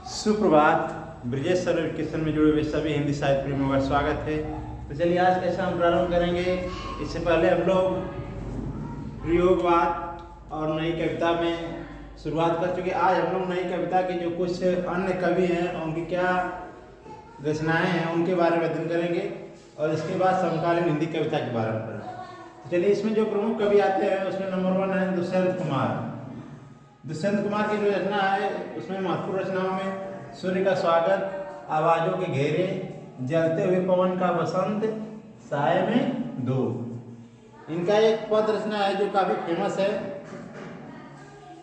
सुप्रभात। Brijesh sir education में जुड़े हुए सभी हिंदी साहित्य प्रेमियों का स्वागत है। तो चलिए आज कैसे हम प्रारंभ करेंगे। इससे पहले हम लोग प्रयोगवाद और नई कविता में शुरुआत कर चुके। आज हम लोग नई कविता के जो कुछ अन्य कवि हैं उनकी क्या रचनाएं हैं उनके बारे में अध्ययन करेंगे और इसके बाद समकालीन हिंदी कविता के बारे में पढ़ेंगे। तो चलिए इसमें जो प्रमुख कवि आते हैं उसमें नंबर 1 है दुष्यंत कुमार। दुष्यंत कुमार की जो रचना है उसमें महत्वपूर्ण रचनाओं में सूर्य का स्वागत, आवाजों के घेरे, जलते हुए पवन का बसंत, साए में दो। इनका एक पद रचना है जो काफी फेमस है।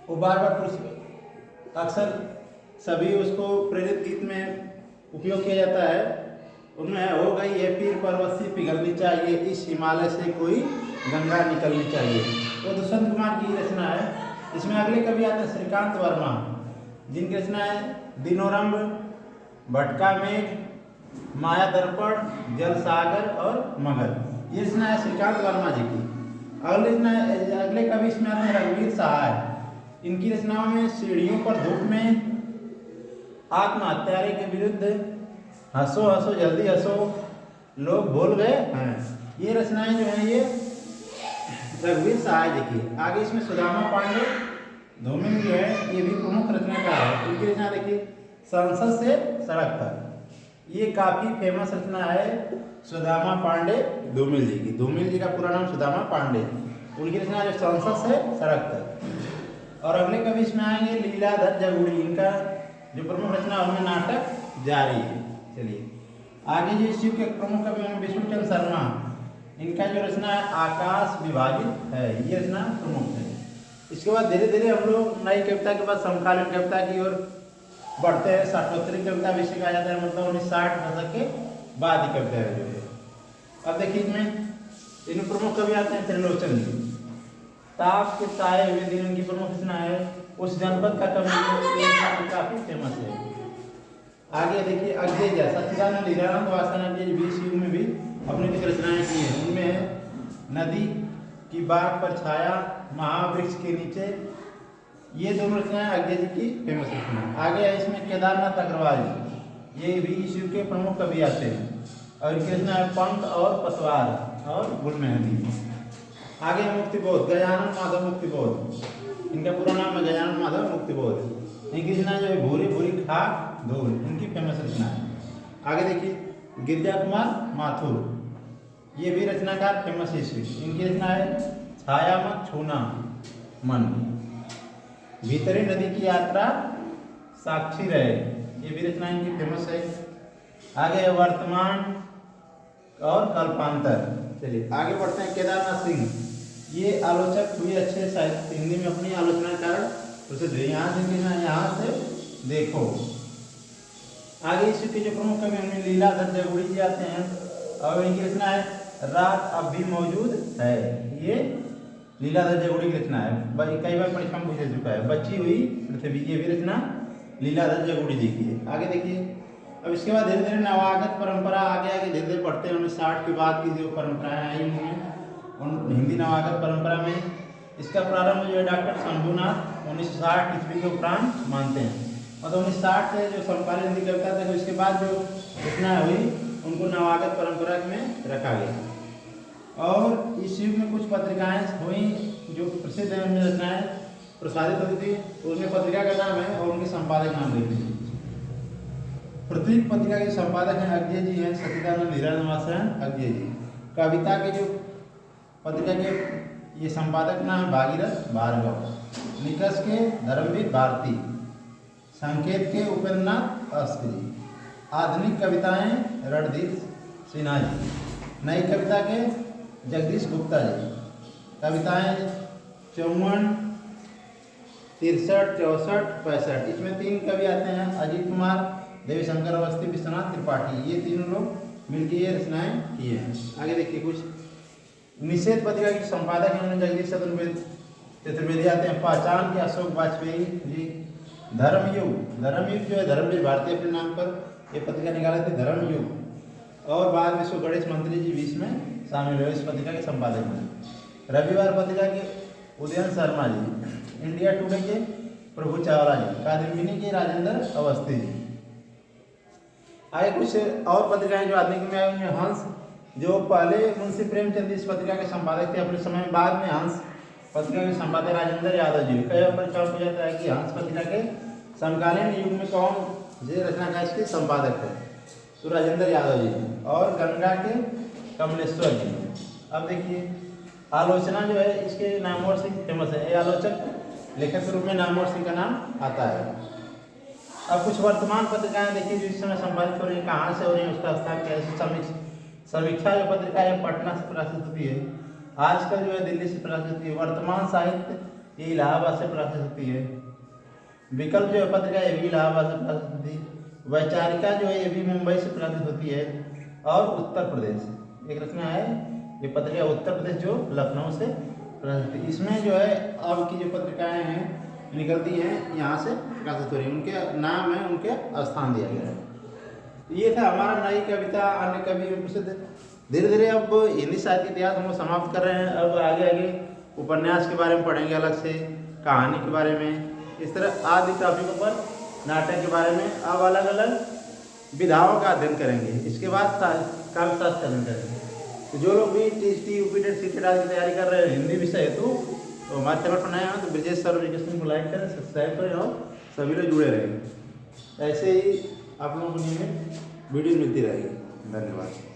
वो बार बार अक्सर सभी उसको प्रेरित गीत में उपयोग किया जाता है। उनमें हो गई ये पीर पर्वत सी पिघलनी चाहिए, इस हिमालय से कोई गंगा निकलनी चाहिए। वो दुष्यंत कुमार की रचना है। इसमें अगले कवि आते हैं श्रीकांत वर्मा, जिनकी रचना है दिनोरंभ, भटका मेघ, माया दर्पण, जल सागर और मगर। ये रचना है श्रीकांत वर्मा जी की। अगले कवि इसमें आते हैं रघुवीर सहाय। इनकी रचनाओं में सीढ़ियों पर धूप में, आत्महत्यारे के विरुद्ध, हंसो हंसो जल्दी हंसो, लोग भूल गए हैं। ये रचनाएं जो हैं ये रघुवीर सहाय जी की। आगे इसमें सुदामा पांडे धूमिल जो है ये भी प्रमुख रचनाकार है। उनकी रचना देखिए संसद से सड़क तक। ये काफी फेमस रचना है सुदामा पांडे धूमिल जी की। धूमिल जी का पूरा नाम सुदामा पांडे। उनकी रचना जो संसद से सड़क तक। और अगले कवि इसमें आएंगे लीलाधर जगुड़ी। इनका जो प्रमुख रचना उनमें नाटक जारी है। चलिए आगे जो इस युग के प्रमुख कवि हैं विष्णुचंद्र शर्मा। इनका जो रचना है आकाश विभाजित है, ये रचना प्रमुख है। इसके बाद धीरे धीरे हम लोग नई कविता के बाद समकालीन कविता की ओर बढ़ते हैं। साठोत्तरी कविता भी कहा जाता है, मतलब 1960 दशक के बाद की कविता है जो है। अब देखिए इसमें इन प्रमुख कवि आते हैं त्रिलोचन जी। ताप के ताए हुए दिन उनकी प्रमुख रचना है। उस जनपद का कवि काफी फेमस है। आगे देखिए अज्ञेय सच्चिदानंद हीरानंद वासनानंद जी 20 युग में भी अपनी कुछ रचनाएं की हैं। उनमें है नदी की बाग पर छाया, महावृक्ष के नीचे। ये दोनों रचनाएं अज्ञेय जी की फेमस रचना। आगे है इसमें केदारनाथ अग्रवाल, ये भी इस युग के प्रमुख कवि आते हैं और इनकी रचना है पंख और पतवार और गुलमेहंदी। आगे है मुक्तिबोध, गजानन माधव मुक्तिबोध। इनका पूरा नाम है गजानन माधव मुक्तिबोध। इनकी रचना जो है भूरी भूरी खाक धूल, इनकी फेमस रचना है। आगे देखिए गिरिजा कुमार माथुर, ये भी रचनाकार फेमस है। इनकी रचना है छाया मत छूना मन, भीतरी नदी की यात्रा, साक्षी रहे। ये भी रचना इनकी फेमस है। आगे है वर्तमान और कल्पांतर। चलिए आगे बढ़ते हैं केदारनाथ सिंह। ये आलोचक हुए अच्छे साहित्य हिंदी में अपनी आलोचना के कारण प्रसिद्ध है। यहाँ से देखो। आगे इस के जो प्रमुख कवि उनमें लीलाधर जगुड़ी जी आते हैं और इनकी रचना है रात अब भी मौजूद है। ये लीलाधर जगुड़ी की रचना है, कई बार परीक्षा में पूछा चुका है। बची हुई पृथ्वी, ये भी रचना लीलाधर जगुड़ी जी की है। आगे देखिए अब इसके बाद धीरे धीरे नवागत परंपरा आगे धीरे धीरे बढ़ते हैं। 1960 के बाद की जो परंपराएं आई उनमें उन हिंदी नवागत परंपरा में इसका प्रारंभ जो है डॉक्टर शंभुनाथ 1960 ईस्वी के उपरांत मानते हैं। मतलब 1960 से जो समकालीन हिंदी कविता थे तो इसके बाद जो रचना हुई उनको नवागत परंपरा में रखा गया। और इस युग में कुछ पत्रिकाएं हुई जो प्रसिद्ध हैं, उनमें रचनाएं प्रसारित होती थी। उसमें पत्रिका का नाम है और उनके संपादक नाम लिख लीजिए। पृथ्वी पत्रिका के संपादक हैं अज्ञेय जी हैं, सच्चिदानंद हीरानंद वासनानंद अज्ञेय जी। कविता के जो पत्रिका के ये संपादक नाम है भागीरथ भार्गव। निकष के धर्मवीर भारती, संकेत के उपेंद्रनाथ अस्क जी। आधुनिक कविताएं रणधीर सिन्हा जी। नई कविता के जगदीश गुप्ता जी। कविताएं 54, 63, 64, 65। इसमें 3 कवि आते हैं अजीत कुमार, देवीशंकर अवस्थी, विश्वनाथ त्रिपाठी। ये तीनों लोग मिलकर ये रचनाएं किए हैं। आगे देखिए कुछ निषेध पत्रिका के संपादक हैं जगदीश चतुर्वेदी आते हैं। पहचान के अशोक वाजपेयी जी। धर्मयुग जो है धर्मवीर भारती अपने नाम पर ये पत्रिका निकाले थे, धर्मयुग। और बाद में इसको गणेश मंत्री जी 20 में शामिल हुए इस पत्रिका के संपादक में। रविवार पत्रिका के उदयन शर्मा जी। इंडिया टुडे के प्रभु चावला जी, कादम्बिनी के राजेंद्र अवस्थी जी। आगे कुछ और पत्रिकाएं जो आदमी में आई उनमें हंस, जो पहले मुंशी प्रेमचंद इस पत्रिका के संपादक थे अपने समय में, बाद में हंस पत्रिका के संपादक राजेंद्र यादव जी। कई बार परीक्षा हो जाता है कि हंस पत्रिका के समकालीन युग में कौन जे रचनाकार इसके संपादक है, तो राजेंद्र यादव जी और गंगा के कमलेश्वर जी। अब देखिए आलोचना जो है इसके नामवर सिंह फेमस है, ये आलोचक लेखक के रूप में नामवर सिंह का नाम आता है। अब कुछ वर्तमान पत्रिकाएं देखिए जो इस समय संपादित हो रही है, कहाँ से हो रही है, उसका स्थान क्या है। समीक्षा जो पत्रिका है पटना से प्रकाशित होती है, आजकल जो है दिल्ली से प्रकाशित होती है, वर्तमान साहित्य ये इलाहाबाद से प्रकाशित होती है, विकल्प जो है पत्रिका ये भी इलाहाबाद से प्रकाशित होती है, वैचारिका जो है ये भी मुंबई से प्रकाशित होती है, और उत्तर प्रदेश एक रचना है ये पत्रिका उत्तर प्रदेश जो लखनऊ से प्रकाशित होती है। इसमें जो है अब की जो पत्रिकाएं हैं निकलती हैं यहाँ से प्रकाशित हो रही है, उनके नाम है, उनके स्थान दिया गया है। ये था हमारा नई कविता अन्य कवि प्रसिद्ध। धीरे धीरे अब हिंदी साहित्य इतिहास हम लोग समाप्त कर रहे हैं, अब आगे आगे उपन्यास के बारे में पढ़ेंगे, अलग से कहानी के बारे में, इस तरह आदि टॉपिकों पर, नाटक के बारे में अब अलग अलग विधाओं का अध्ययन करेंगे। इसके बाद काव्य शास्त्र का अध्ययन करेंगे। तो जो लोग भी टीएसटी यूपीटेट सीटेट आदि की तैयारी कर रहे हैं हिंदी विषय हेतु, तो हमारे चैनल पर नए हैं तो ब्रिजेश सर एजुकेशन को लाइक करें, सब्सक्राइब करें और सभी लोग जुड़े रहेंगे। ऐसे ही आप लोगों को वीडियो मिलती रहेगी। धन्यवाद।